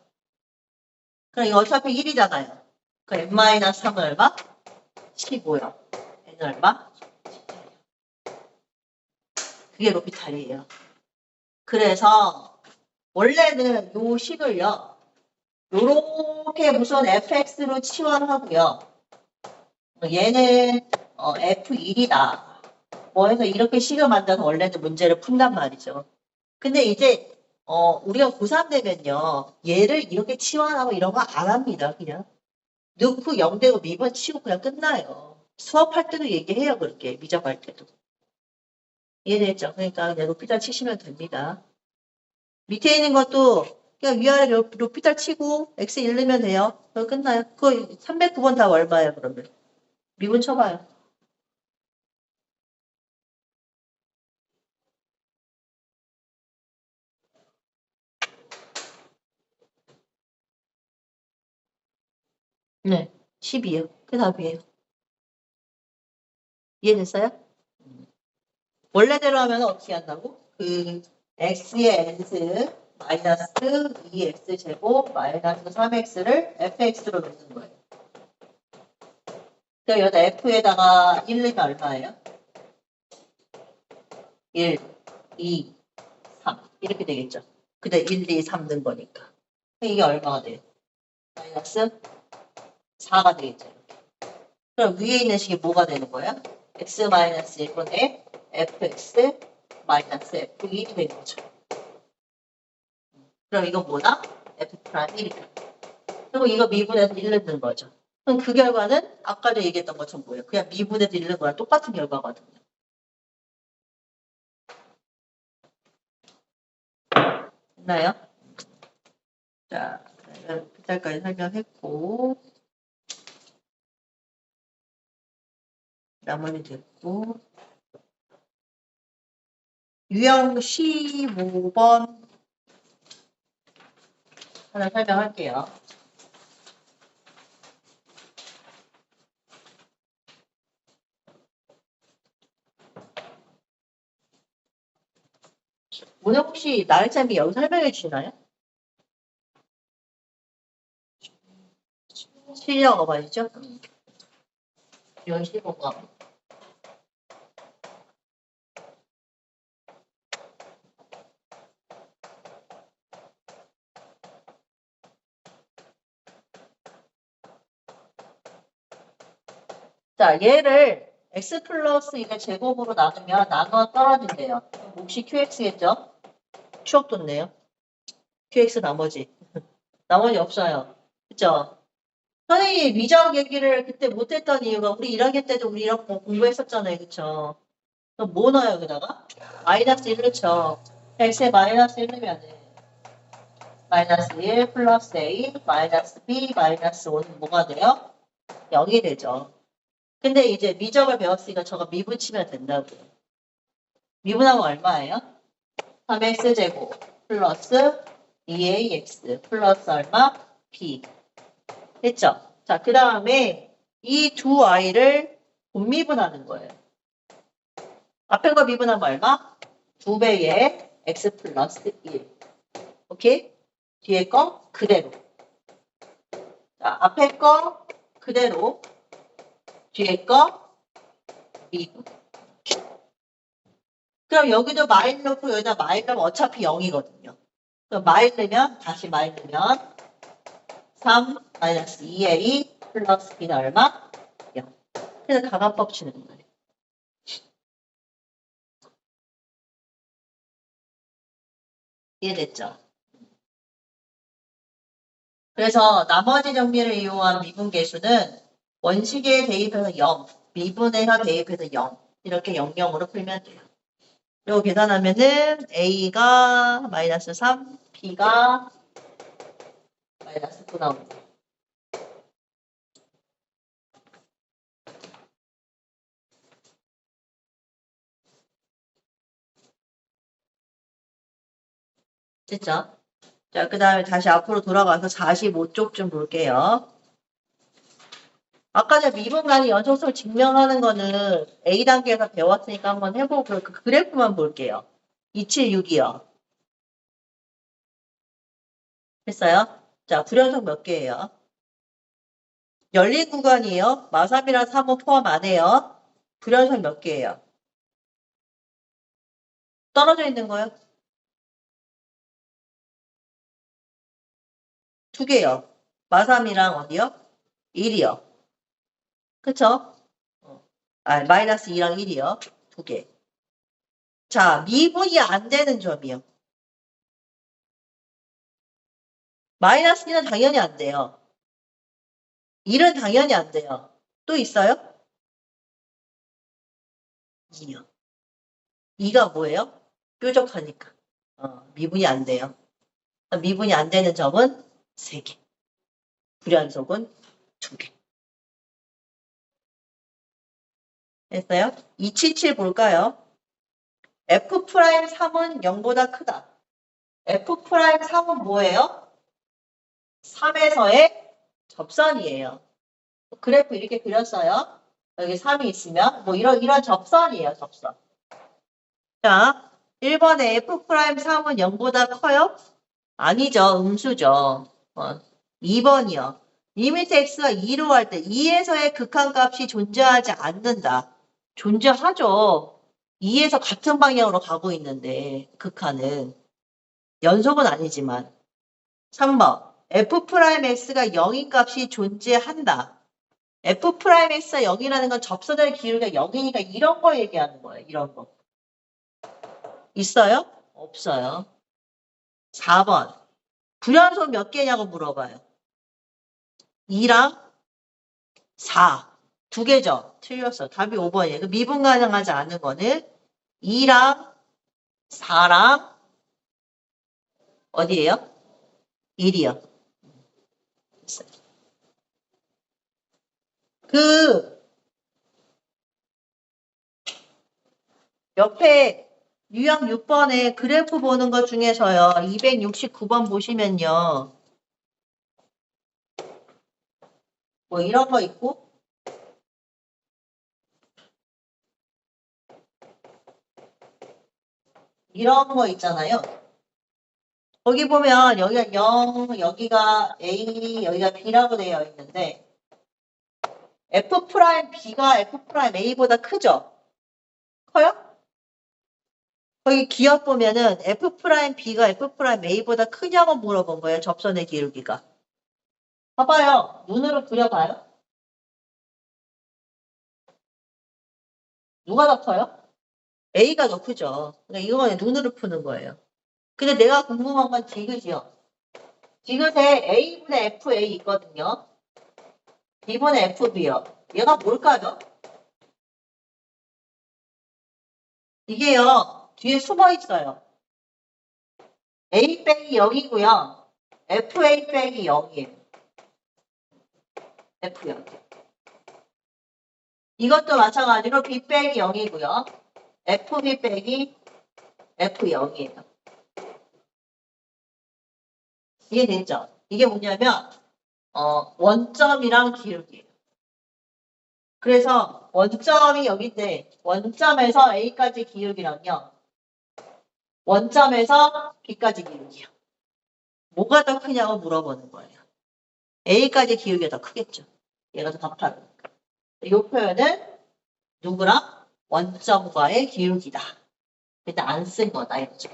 그럼 이거 어차피 1이잖아요. 그럼 n-3은 얼마? 15요. n은 얼마? 그게 로피탈이에요. 그래서 원래는 요 식을요. 요렇게 무슨 fx로 치환하고요. 얘는 f1이다. 뭐 해서 이렇게 식을 만들어서 원래는 문제를 푼단 말이죠. 근데 이제 우리가 고3 되면요. 얘를 이렇게 치환하고 이런 거 안 합니다. 그냥 넣고 0되고 미분 치고 그냥 끝나요. 수업할 때도 얘기해요. 그렇게 미적할 때도. 이해됐죠? 그러니까 그냥 로피탈 치시면 됩니다. 밑에 있는 것도 그냥 위아래 로피탈 치고 x 1 넣으면 돼요. 그럼 끝나요. 그거 309번 다 얼마예요 그러면? 미분 쳐봐요. 네, 10이요. 그게 답이에요. 이해됐어요? 원래대로 하면 어떻게 한다고? 그 x의 n스 마이너스 2x 제곱 마이너스 3x를 fx로 넣는 거예요. 그럼 여기다 f에다가 1 넣으면 얼마예요? 1, 2, 3 이렇게 되겠죠. 근데 1, 2, 3 넣은 거니까. 이게 얼마가 돼요? 마이너스 4가 되겠죠. 그럼 위에 있는 식이 뭐가 되는 거야? x 마이너스 1분의 fx 마이너스 f2 되는 거죠. 그럼 이거 뭐다? f 프라임 1이다. 그리고 이거 미분해서 1 넣는 거죠. 그럼 그 결과는 아까도 얘기했던 것처럼 뭐예요? 그냥 미분해서 1 넣는 거랑 똑같은 결과거든요. 됐나요? 자, 그때까지 설명했고 나머지 됐고 유형 15번 하나 설명할게요. 오늘 혹시 나일쌤이 여기 설명해 주시나요? 실력 어바이죠? 유형 15번. 자, 얘를 x 플러스 2의 제곱으로 나누면 나누어 떨어진대요. 몫이 qx겠죠? 추억 돋네요. qx 나머지. 나머지 없어요. 그쵸? 선생님이 미적 얘기를 그때 못했던 이유가 우리 1학년 때도 우리 이런 거 공부했었잖아요. 그쵸? 그럼 뭐 넣어요, 여기다가? 마이너스 1 넣죠. x에 마이너스 1 넣으면 마이너스 1 플러스 a 마이너스 b 마이너스 5는 뭐가 돼요? 0이 되죠. 근데 이제 미적을 배웠으니까 저거 미분 치면 된다고요. 미분하면 얼마예요? 3x제곱 플러스 2ax 플러스 얼마? b. 됐죠? 자, 그 다음에 이 두 아이를 분미분하는 거예요. 앞에 거 미분하면 얼마? 2배의 x 플러스 1. 오케이? 뒤에 거 그대로. 자, 앞에 거 그대로. 뒤에 거 미분. 그럼 여기도 마일 넣고 여기다 마일 넣으면 어차피 0이거든요. 그럼 마일 넣으면 다시 마일 넣으면 3 마이너스 2a 플러스 b는 얼마? 0. 그래서 가관법 치는 거예요. 이해됐죠? 그래서 나머지 정비를 이용한 미분계수는 원식에 대입해서 0, 미분에서 대입해서 0 이렇게 0,0으로 풀면 돼요. 그리고 계산하면은 a가 마이너스 3, b가 마이너스 9 나옵니다. 됐죠? 자, 그 다음에 다시 앞으로 돌아가서 45쪽 좀 볼게요. 아까 전에 미분간의 연속성을 증명하는 거는 A단계에서 배웠으니까 한번 해보고 그 그래프만 볼게요. 276이요. 됐어요? 자, 불연속 몇 개예요? 열린 구간이에요. 마3이랑 3호 포함 안 해요. 불연속 몇 개예요? 떨어져 있는 거요? 2개요. 마3이랑 어디요? 1이요. 그쵸? 마이너스 2랑 1이요. 2개. 자, 미분이 안 되는 점이요. 마이너스 1은 당연히 안 돼요. 1은 당연히 안 돼요. 또 있어요? 2요. 2가 뭐예요? 뾰족하니까. 미분이 안 돼요. 미분이 안 되는 점은 3개. 불연속은 2개. 됐어요? 277 볼까요? F'3은 0보다 크다. F'3은 뭐예요? 3에서의 접선이에요. 그래프 이렇게 그렸어요. 여기 3이 있으면 뭐 이런 접선이에요. 접선. 자, 1번에 F'3은 0보다 커요? 아니죠. 음수죠. 2번이요. 리미트 x가 2로 할 때 2에서의 극한값이 존재하지 않는다. 존재하죠. 2에서 같은 방향으로 가고 있는데 극한은. 연속은 아니지만. 3번. F'X가 0인 값이 존재한다. F'X가 0이라는 건 접선의 기울기가 0이니까 이런 거 얘기하는 거예요. 이런 거. 있어요? 없어요. 4번. 불연속 몇 개냐고 물어봐요. 2랑 4. 두 개죠? 틀렸어. 답이 5번이에요. 그 미분 가능하지 않은 거는 2랑 4랑 어디예요? 1이요. 그 옆에 유형 6번에 그래프 보는 것 중에서요. 269번 보시면요. 뭐 이런 거 있고 이런 거 있잖아요. 거기 보면 여기가 0, 여기가 A, 여기가 B라고 되어 있는데 F'B가 F'A보다 크죠? 커요? 거기 기억 보면은 F'B가 F'A보다 크냐고 물어본 거예요. 접선의 기울기가. 봐봐요. 눈으로 그려봐요. 누가 더 커요? A가 더 크죠. 그러니까 이거는 눈으로 푸는 거예요. 근데 내가 궁금한 건 디귿이요. 디귿에 A분의 FA 있거든요. B분의 FB요. 얘가 뭘까요? 이게요. 뒤에 숨어 있어요. A 빼기 0이고요. FA 빼기 0이에요. F요. 이것도 마찬가지로 B 빼기 0이고요. FB 빼기 F0이에요. 이해됐죠? 이게 뭐냐면 원점이랑 기울기예요. 그래서 원점이 여기인데 원점에서 A까지 기울기랑요. 원점에서 B까지 기울기요. 뭐가 더 크냐고 물어보는 거예요. A까지 기울기가 더 크겠죠. 얘가 더 가파르니까. 이 표현은 누구랑? 원점과의 기울기다. 일단 안 쓴 거다. 이거죠.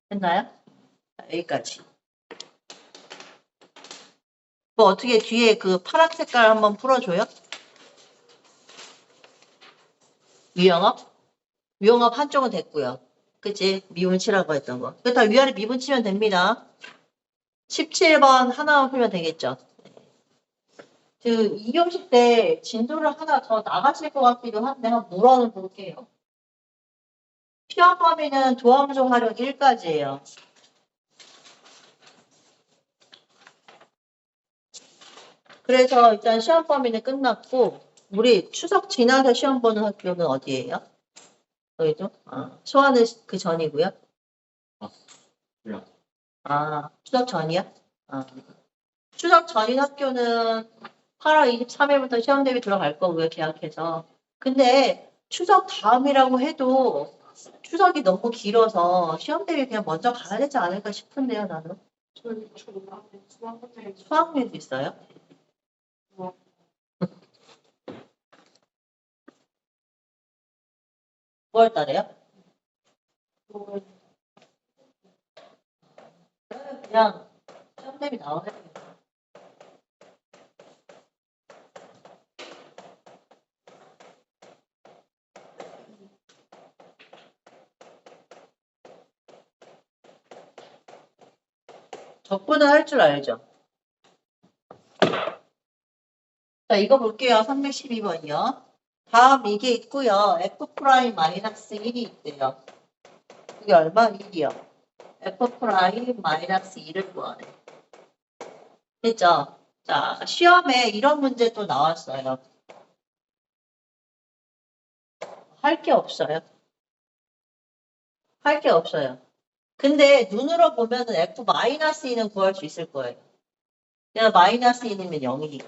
됐나요? 여기까지. 뭐 어떻게 뒤에 그 파란 색깔 한번 풀어줘요? 유형업? 유형업 한쪽은 됐고요. 그치? 미분 치라고 했던 거. 그다 위아래 미분 치면 됩니다. 17번 하나만 풀면 되겠죠. 그 2교시 때 진도를 하나 더 나가실 것 같기도 한데 한번 물어는 볼게요. 시험 범위는 도함수 활용 1까지예요. 그래서 일단 시험 범위는 끝났고 우리 추석 지나서 시험 보는 학교는 어디예요? 어디죠? 소아는 그 전이고요. 추석 전이야? 추석 전인 학교는 8월 23일부터 시험 대비 들어갈 거고요, 계약해서. 근데 추석 다음이라고 해도 추석이 너무 길어서 시험 대비 그냥 먼저 가야 되지 않을까 싶은데요, 나는. 수학여도 있어요? 9월 달에요? 그냥 시험 대비 나와야 돼요. 적분은 할 줄 알죠? 자, 이거 볼게요. 312번이요. 다음 이게 있고요. F'-1이 있대요. 이게 얼마? 1이요. F'-2를 구하래. 됐죠? 자, 시험에 이런 문제 또 나왔어요. 할 게 없어요. 할 게 없어요. 근데 눈으로 보면은 F-2는 구할 수 있을 거예요. 내가 -2이면 0이니까.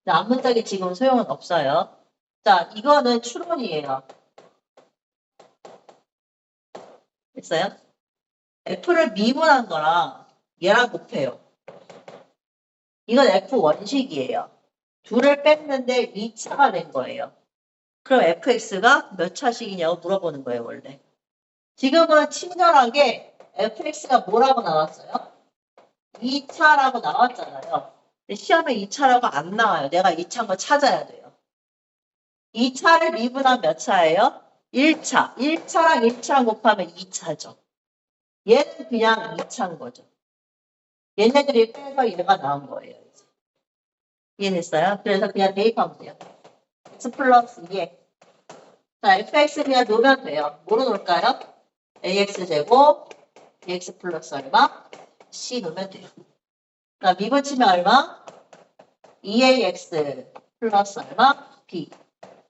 아무 딱에 지금 소용은 없어요. 자, 이거는 추론이에요. 됐어요? F를 미분한 거랑 얘랑 곱해요. 이건 F 원식이에요. 둘을 뺐는데 2차가 된 거예요. 그럼 fx가 몇 차식이냐고 물어보는 거예요, 원래. 지금은 친절하게 fx가 뭐라고 나왔어요? 2차라고 나왔잖아요. 근데 시험에 2차라고 안 나와요. 내가 2차인 거 찾아야 돼요. 2차를 미분한 몇 차예요? 1차. 1차랑 1차랑 곱하면 2차죠. 얘는 그냥 2차인 거죠. 얘네들이 빼서 얘가 나온 거예요. 이제. 이해됐어요? 그래서 그냥 대입하면 돼요. x 플러스 2x. 자, fx 그냥 놓으면 돼요. 뭐로 놓을까요? ax제곱, bx 플러스 얼마? c 놓으면 돼요. 그러니까 미분치면 얼마? 2ax 플러스 얼마? b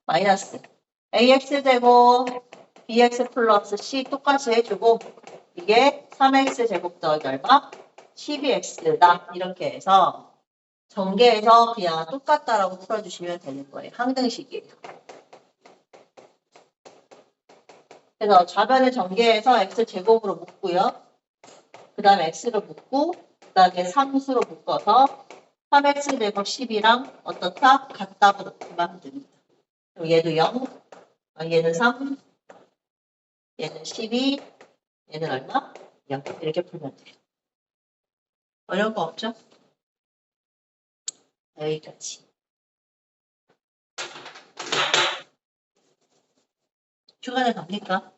마이너스 ax제곱, bx 플러스 c 똑같이 해주고 이게 3x제곱 더하기 얼마? 12x다. 이렇게 해서 전개해서 그냥 똑같다라고 풀어주시면 되는 거예요. 항등식이에요. 그래서 좌변을 전개해서 x제곱으로 묶고요. 그 다음에 x로 묶고 그 다음에 상수로 묶어서 3x제곱 10이랑 어떻다? 같다고 넣기만 됩니다. 그럼 얘도 0, 얘는 3, 얘는 12, 얘는 얼마? 0. 이렇게 풀면 돼요. 어려운 거 없죠? 여기까지. 휴가는 갑니까?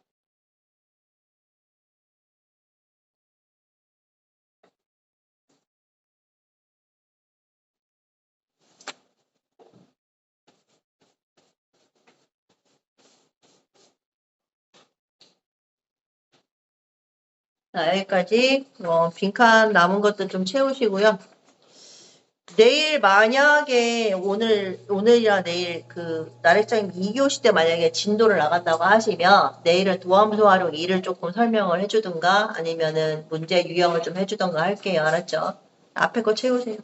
자, 여기까지 빈칸 남은 것도 좀 채우시고요. 내일 만약에 오늘이랑 내일 그 나래장님 2교시 때 만약에 진도를 나간다고 하시면 내일은 도함수 활용 2를 조금 설명을 해주든가 아니면은 문제 유형을 좀 해주든가 할게요. 알았죠? 앞에 거 채우세요.